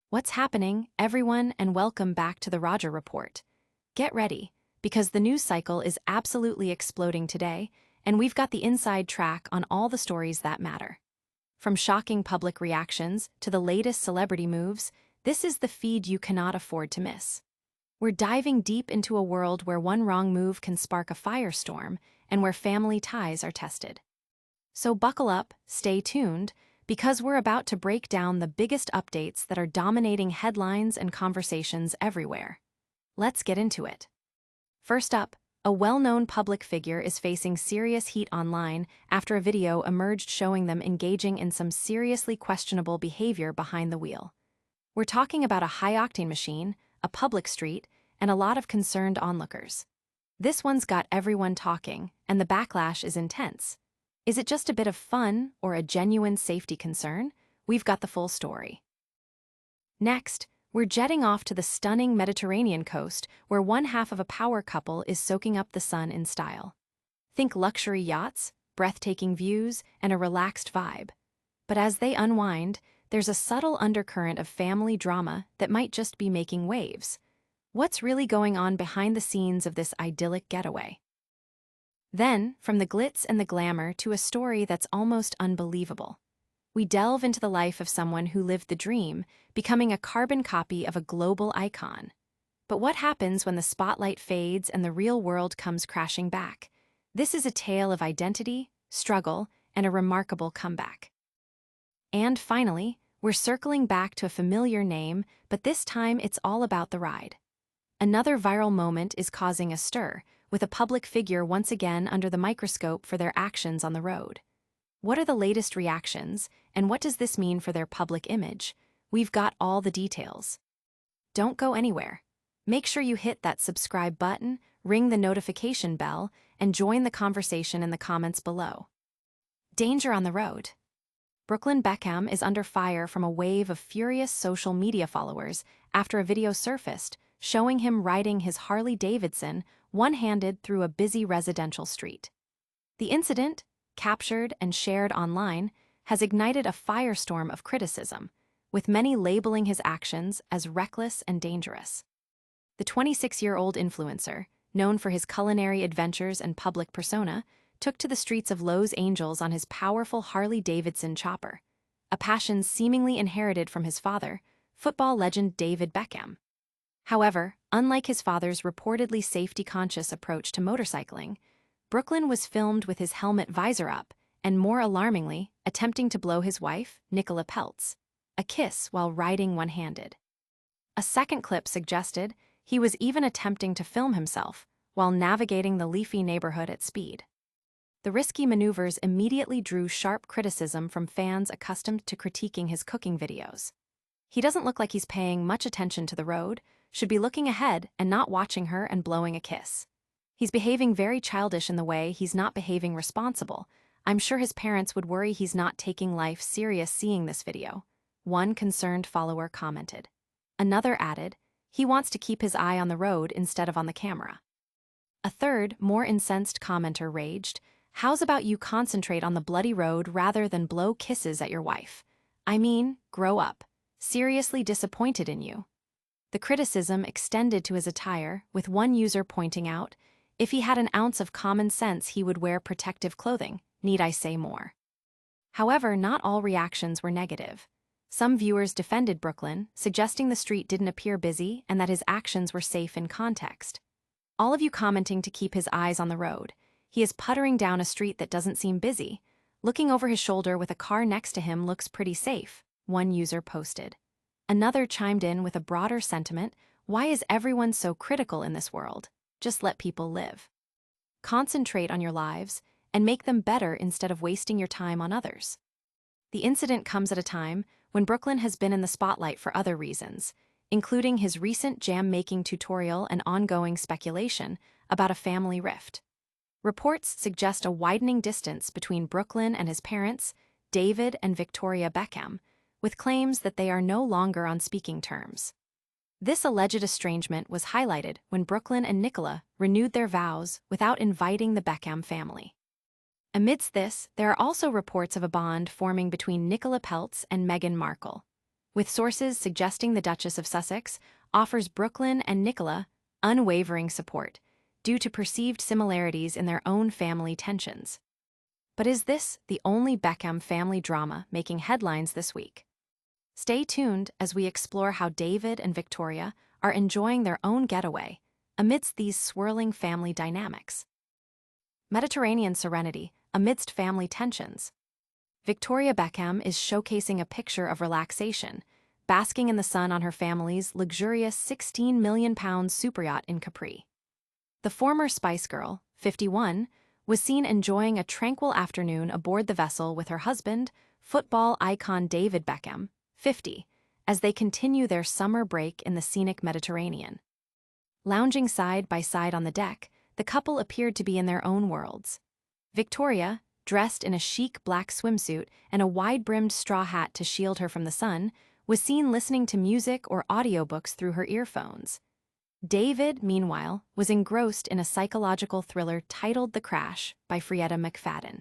What's happening, everyone, and welcome back to the Roger Report. Get ready, because the news cycle is absolutely exploding today, and we've got the inside track on all the stories that matter. From shocking public reactions to the latest celebrity moves, this is the feed you cannot afford to miss. We're diving deep into a world where one wrong move can spark a firestorm and where family ties are tested. So buckle up, stay tuned, because we're about to break down the biggest updates that are dominating headlines and conversations everywhere. Let's get into it. First up, a well-known public figure is facing serious heat online after a video emerged showing them engaging in some seriously questionable behavior behind the wheel. We're talking about a high-octane machine, a public street, and a lot of concerned onlookers. This one's got everyone talking, and the backlash is intense. Is it just a bit of fun or a genuine safety concern? We've got the full story. Next, we're jetting off to the stunning Mediterranean coast where one half of a power couple is soaking up the sun in style. Think luxury yachts, breathtaking views, and a relaxed vibe. But as they unwind, there's a subtle undercurrent of family drama that might just be making waves. What's really going on behind the scenes of this idyllic getaway? Then, from the glitz and the glamour to a story that's almost unbelievable. We delve into the life of someone who lived the dream, becoming a carbon copy of a global icon. But what happens when the spotlight fades and the real world comes crashing back? This is a tale of identity, struggle, and a remarkable comeback. And finally, we're circling back to a familiar name, but this time it's all about the ride. Another viral moment is causing a stir, with a public figure once again under the microscope for their actions on the road. What are the latest reactions, and what does this mean for their public image? We've got all the details. Don't go anywhere. Make sure you hit that subscribe button, ring the notification bell, and join the conversation in the comments below. Danger on the road. Brooklyn Beckham is under fire from a wave of furious social media followers after a video surfaced showing him riding his Harley Davidson one-handed through a busy residential street. The incident, captured and shared online, has ignited a firestorm of criticism, with many labeling his actions as reckless and dangerous. The 26-year-old influencer, known for his culinary adventures and public persona, took to the streets of Los Angeles on his powerful Harley Davidson chopper, a passion seemingly inherited from his father, football legend David Beckham. However, unlike his father's reportedly safety-conscious approach to motorcycling, Brooklyn was filmed with his helmet visor up and, more alarmingly, attempting to blow his wife, Nicola Peltz, a kiss while riding one-handed. A second clip suggested he was even attempting to film himself while navigating the leafy neighborhood at speed. The risky maneuvers immediately drew sharp criticism from fans accustomed to critiquing his cooking videos. He doesn't look like he's paying much attention to the road, should be looking ahead and not watching her and blowing a kiss. He's behaving very childish in the way he's not behaving responsible. I'm sure his parents would worry he's not taking life serious seeing this video, one concerned follower commented. Another added, he wants to keep his eye on the road instead of on the camera. A third, more incensed commenter raged, how's about you concentrate on the bloody road rather than blow kisses at your wife? I mean, grow up. Seriously disappointed in you. The criticism extended to his attire, with one user pointing out, if he had an ounce of common sense he would wear protective clothing, need I say more? However, not all reactions were negative. Some viewers defended Brooklyn, suggesting the street didn't appear busy and that his actions were safe in context. All of you commenting to keep his eyes on the road. He is puttering down a street that doesn't seem busy. Looking over his shoulder with a car next to him looks pretty safe, one user posted. Another chimed in with a broader sentiment, why is everyone so critical in this world? Just let people live. Concentrate on your lives and make them better instead of wasting your time on others. The incident comes at a time when Brooklyn has been in the spotlight for other reasons, including his recent jam-making tutorial and ongoing speculation about a family rift. Reports suggest a widening distance between Brooklyn and his parents, David and Victoria Beckham, with claims that they are no longer on speaking terms. This alleged estrangement was highlighted when Brooklyn and Nicola renewed their vows without inviting the Beckham family. Amidst this, there are also reports of a bond forming between Nicola Peltz and Meghan Markle, with sources suggesting the Duchess of Sussex offers Brooklyn and Nicola unwavering support due to perceived similarities in their own family tensions. But is this the only Beckham family drama making headlines this week? Stay tuned as we explore how David and Victoria are enjoying their own getaway amidst these swirling family dynamics. Mediterranean serenity amidst family tensions. Victoria Beckham is showcasing a picture of relaxation, basking in the sun on her family's luxurious £16 million superyacht in Capri. The former Spice Girl, 51, was seen enjoying a tranquil afternoon aboard the vessel with her husband, football icon David Beckham, 50, as they continue their summer break in the scenic Mediterranean. Lounging side by side on the deck, the couple appeared to be in their own worlds. Victoria, dressed in a chic black swimsuit and a wide-brimmed straw hat to shield her from the sun, was seen listening to music or audiobooks through her earphones. David, meanwhile, was engrossed in a psychological thriller titled The Crash by Frieda McFadden.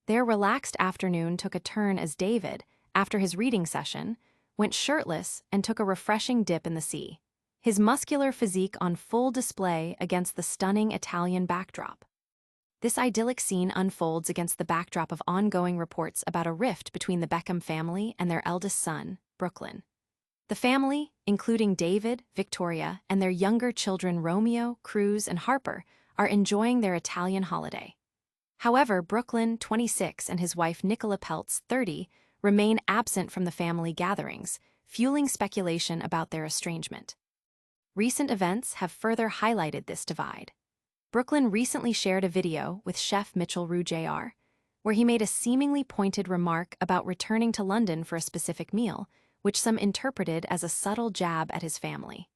Their relaxed afternoon took a turn as David, after his reading session, went shirtless and took a refreshing dip in the sea, his muscular physique on full display against the stunning Italian backdrop. This idyllic scene unfolds against the backdrop of ongoing reports about a rift between the Beckham family and their eldest son, Brooklyn. The family, including David, Victoria, and their younger children Romeo, Cruz, and Harper, are enjoying their Italian holiday. However, Brooklyn, 26, and his wife Nicola Peltz, 30, remain absent from the family gatherings, fueling speculation about their estrangement. Recent events have further highlighted this divide. Brooklyn recently shared a video with chef Mitchell Roux Jr., where he made a seemingly pointed remark about returning to London for a specific meal, which some interpreted as a subtle jab at his family.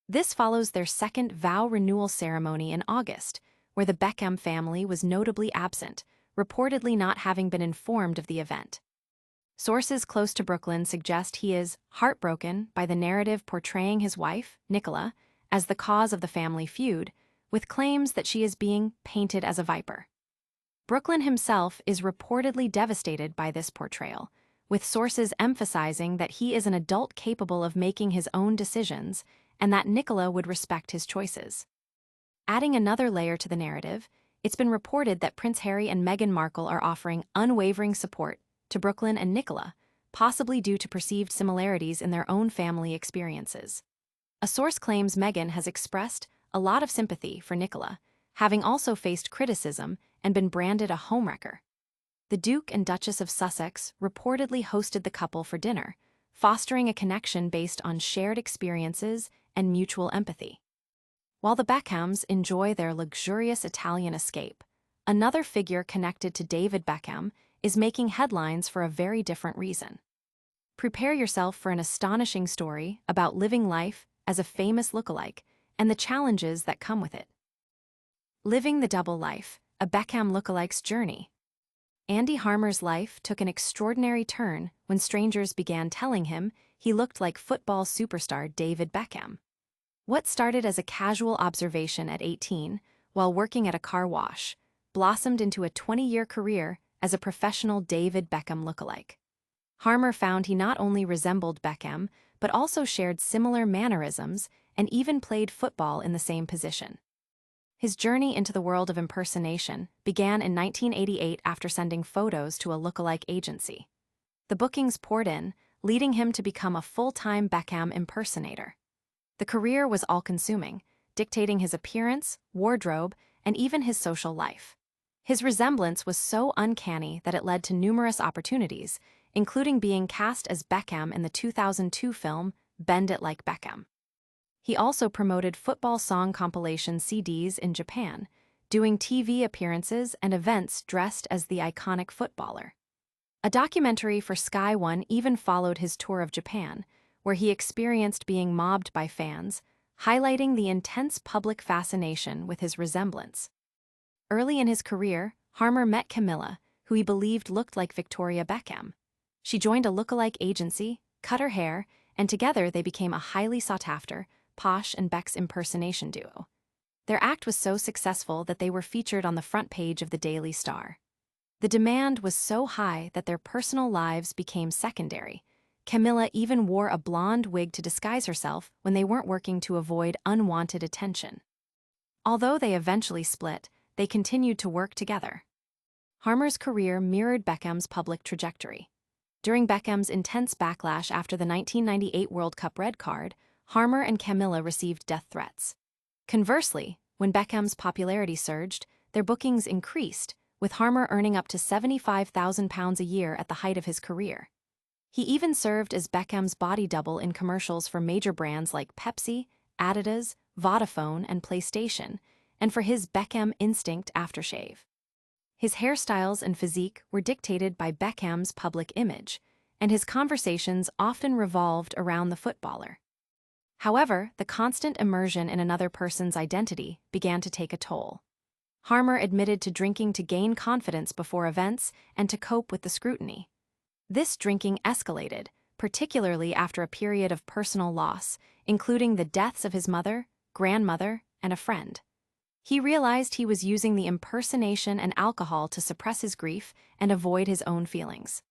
This follows their second vow renewal ceremony in August, where the Beckham family was notably absent, reportedly not having been informed of the event. Sources close to Brooklyn suggest he is heartbroken by the narrative portraying his wife, Nicola, as the cause of the family feud, with claims that she is being painted as a viper. Brooklyn himself is reportedly devastated by this portrayal, with sources emphasizing that he is an adult capable of making his own decisions and that Nicola would respect his choices. Adding another layer to the narrative, it's been reported that Prince Harry and Meghan Markle are offering unwavering support to Brooklyn and Nicola, possibly due to perceived similarities in their own family experiences. A source claims Meghan has expressed a lot of sympathy for Nicola, having also faced criticism and been branded a homewrecker. The Duke and Duchess of Sussex reportedly hosted the couple for dinner, fostering a connection based on shared experiences and mutual empathy. While the Beckhams enjoy their luxurious Italian escape, another figure connected to David Beckham is making headlines for a very different reason. Prepare yourself for an astonishing story about living life as a famous lookalike and the challenges that come with it. Living the double life, a Beckham lookalike's journey. Andy Harmer's life took an extraordinary turn when strangers began telling him he looked like football superstar David Beckham. What started as a casual observation at 18, while working at a car wash, blossomed into a 20-year career as a professional David Beckham lookalike. Harmer found he not only resembled Beckham, but also shared similar mannerisms and even played football in the same position. His journey into the world of impersonation began in 1988 after sending photos to a lookalike agency. The bookings poured in, leading him to become a full-time Beckham impersonator. The career was all-consuming, dictating his appearance, wardrobe, and even his social life. His resemblance was so uncanny that it led to numerous opportunities, including being cast as Beckham in the 2002 film Bend It Like Beckham. He also promoted football song compilation CDs in Japan, doing TV appearances and events dressed as the iconic footballer. A documentary for Sky One even followed his tour of Japan, where he experienced being mobbed by fans, highlighting the intense public fascination with his resemblance. Early in his career, Harmer met Camilla, who he believed looked like Victoria Beckham. She joined a lookalike agency, cut her hair, and together they became a highly sought-after, Posh and Beck's impersonation duo. Their act was so successful that they were featured on the front page of the Daily Star. The demand was so high that their personal lives became secondary, Camilla even wore a blonde wig to disguise herself when they weren't working to avoid unwanted attention. Although they eventually split, they continued to work together. Harmer's career mirrored Beckham's public trajectory. During Beckham's intense backlash after the 1998 World Cup red card, Harmer and Camilla received death threats. Conversely, when Beckham's popularity surged, their bookings increased, with Harmer earning up to £75,000 a year at the height of his career. He even served as Beckham's body double in commercials for major brands like Pepsi, Adidas, Vodafone, and PlayStation, and for his Beckham Instinct aftershave. His hairstyles and physique were dictated by Beckham's public image, and his conversations often revolved around the footballer. However, the constant immersion in another person's identity began to take a toll. Harmer admitted to drinking to gain confidence before events and to cope with the scrutiny. This drinking escalated, particularly after a period of personal loss, including the deaths of his mother, grandmother, and a friend. He realized he was using the impersonation and alcohol to suppress his grief and avoid his own feelings.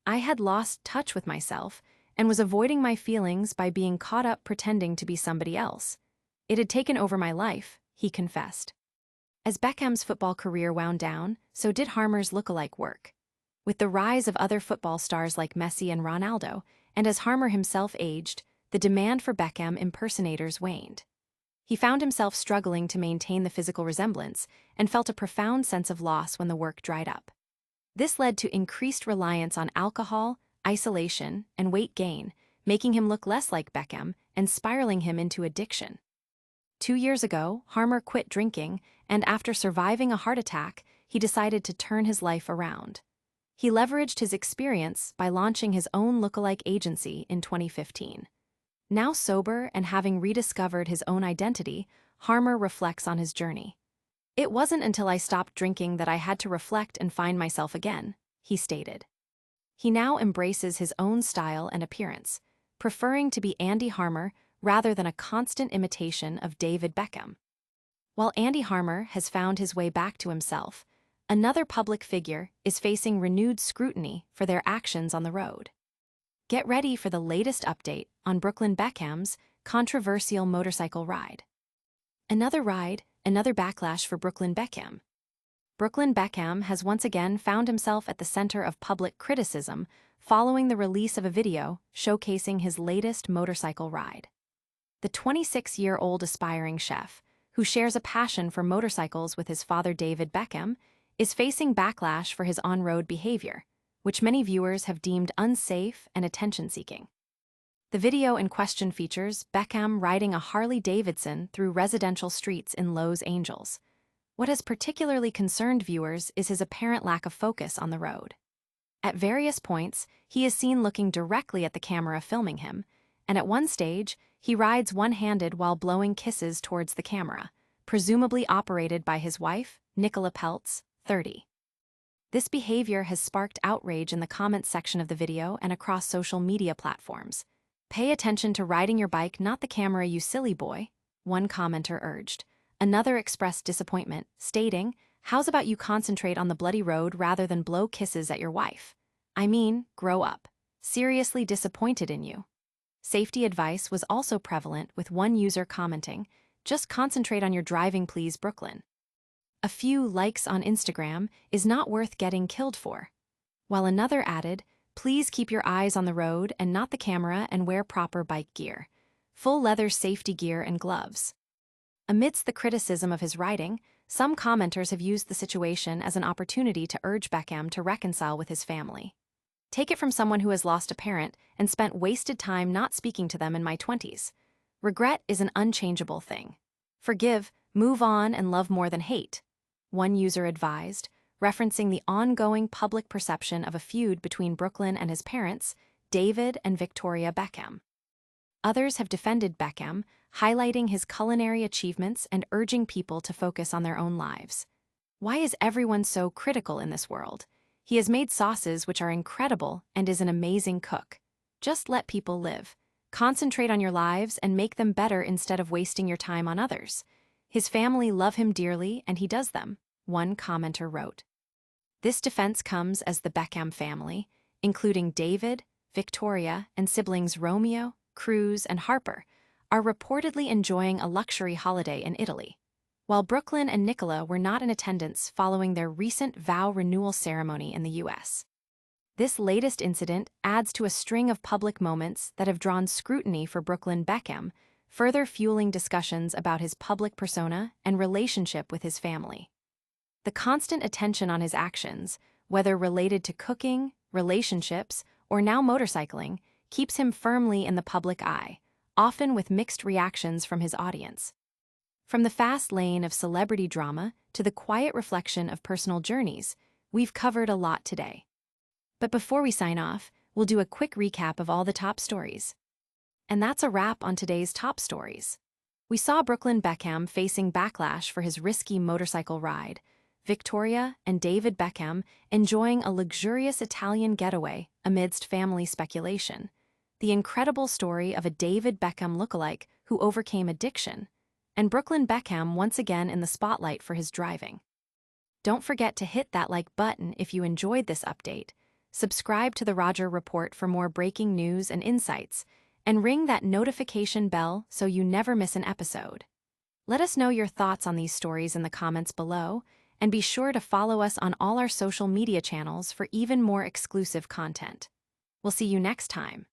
"I had lost touch with myself and was avoiding my feelings by being caught up pretending to be somebody else. It had taken over my life," he confessed. As Beckham's football career wound down, so did Harmer's lookalike work. With the rise of other football stars like Messi and Ronaldo, and as Harmer himself aged, the demand for Beckham impersonators waned. He found himself struggling to maintain the physical resemblance and felt a profound sense of loss when the work dried up. This led to increased reliance on alcohol, isolation, and weight gain, making him look less like Beckham and spiraling him into addiction. 2 years ago, Harmer quit drinking, and after surviving a heart attack, he decided to turn his life around. He leveraged his experience by launching his own lookalike agency in 2015. Now sober and having rediscovered his own identity, Harmer reflects on his journey. "It wasn't until I stopped drinking that I had to reflect and find myself again," he stated. He now embraces his own style and appearance, preferring to be Andy Harmer rather than a constant imitation of David Beckham. While Andy Harmer has found his way back to himself, another public figure is facing renewed scrutiny for their actions on the road. Get ready for the latest update on Brooklyn Beckham's controversial motorcycle ride. Another backlash for Brooklyn Beckham. Brooklyn Beckham has once again found himself at the center of public criticism following the release of a video showcasing his latest motorcycle ride. The 26-year-old aspiring chef, who shares a passion for motorcycles with his father David Beckham, is facing backlash for his on-road behavior, which many viewers have deemed unsafe and attention-seeking. The video in question features Beckham riding a Harley-Davidson through residential streets in Los Angeles. What has particularly concerned viewers is his apparent lack of focus on the road. At various points, he is seen looking directly at the camera filming him, and at one stage, he rides one-handed while blowing kisses towards the camera, presumably operated by his wife, Nicola Peltz, 30. This behavior has sparked outrage in the comments section of the video and across social media platforms. "Pay attention to riding your bike, not the camera, you silly boy," one commenter urged. Another expressed disappointment, stating, "How's about you concentrate on the bloody road rather than blow kisses at your wife? I mean, grow up. Seriously disappointed in you." Safety advice was also prevalent, with one user commenting, "Just concentrate on your driving, please, Brooklyn. A few likes on Instagram is not worth getting killed for." While another added, "Please keep your eyes on the road and not the camera and wear proper bike gear. Full leather safety gear and gloves." Amidst the criticism of his riding, some commenters have used the situation as an opportunity to urge Beckham to reconcile with his family. "Take it from someone who has lost a parent and spent wasted time not speaking to them in my 20s. Regret is an unchangeable thing. Forgive, move on, and love more than hate," one user advised, referencing the ongoing public perception of a feud between Brooklyn and his parents, David and Victoria Beckham. Others have defended Beckham, highlighting his culinary achievements and urging people to focus on their own lives. "Why is everyone so critical in this world? He has made sauces which are incredible and is an amazing cook. Just let people live. Concentrate on your lives and make them better instead of wasting your time on others. His family love him dearly and he does them," one commenter wrote. This defense comes as the Beckham family, including David, Victoria, and siblings Romeo, Cruz, and Harper are reportedly enjoying a luxury holiday in Italy, while Brooklyn and Nicola were not in attendance following their recent vow renewal ceremony in the U.S. This latest incident adds to a string of public moments that have drawn scrutiny for Brooklyn Beckham, further fueling discussions about his public persona and relationship with his family. The constant attention on his actions, whether related to cooking, relationships, or now motorcycling, keeps him firmly in the public eye, often with mixed reactions from his audience. From the fast lane of celebrity drama to the quiet reflection of personal journeys, we've covered a lot today. But before we sign off, we'll do a quick recap of all the top stories. And that's a wrap on today's top stories. We saw Brooklyn Beckham facing backlash for his risky motorcycle ride, Victoria and David Beckham enjoying a luxurious Italian getaway amidst family speculation, the incredible story of a David Beckham lookalike who overcame addiction, and Brooklyn Beckham once again in the spotlight for his driving. Don't forget to hit that like button if you enjoyed this update, subscribe to the Roger Report for more breaking news and insights, and ring that notification bell so you never miss an episode. Let us know your thoughts on these stories in the comments below, and be sure to follow us on all our social media channels for even more exclusive content. We'll see you next time.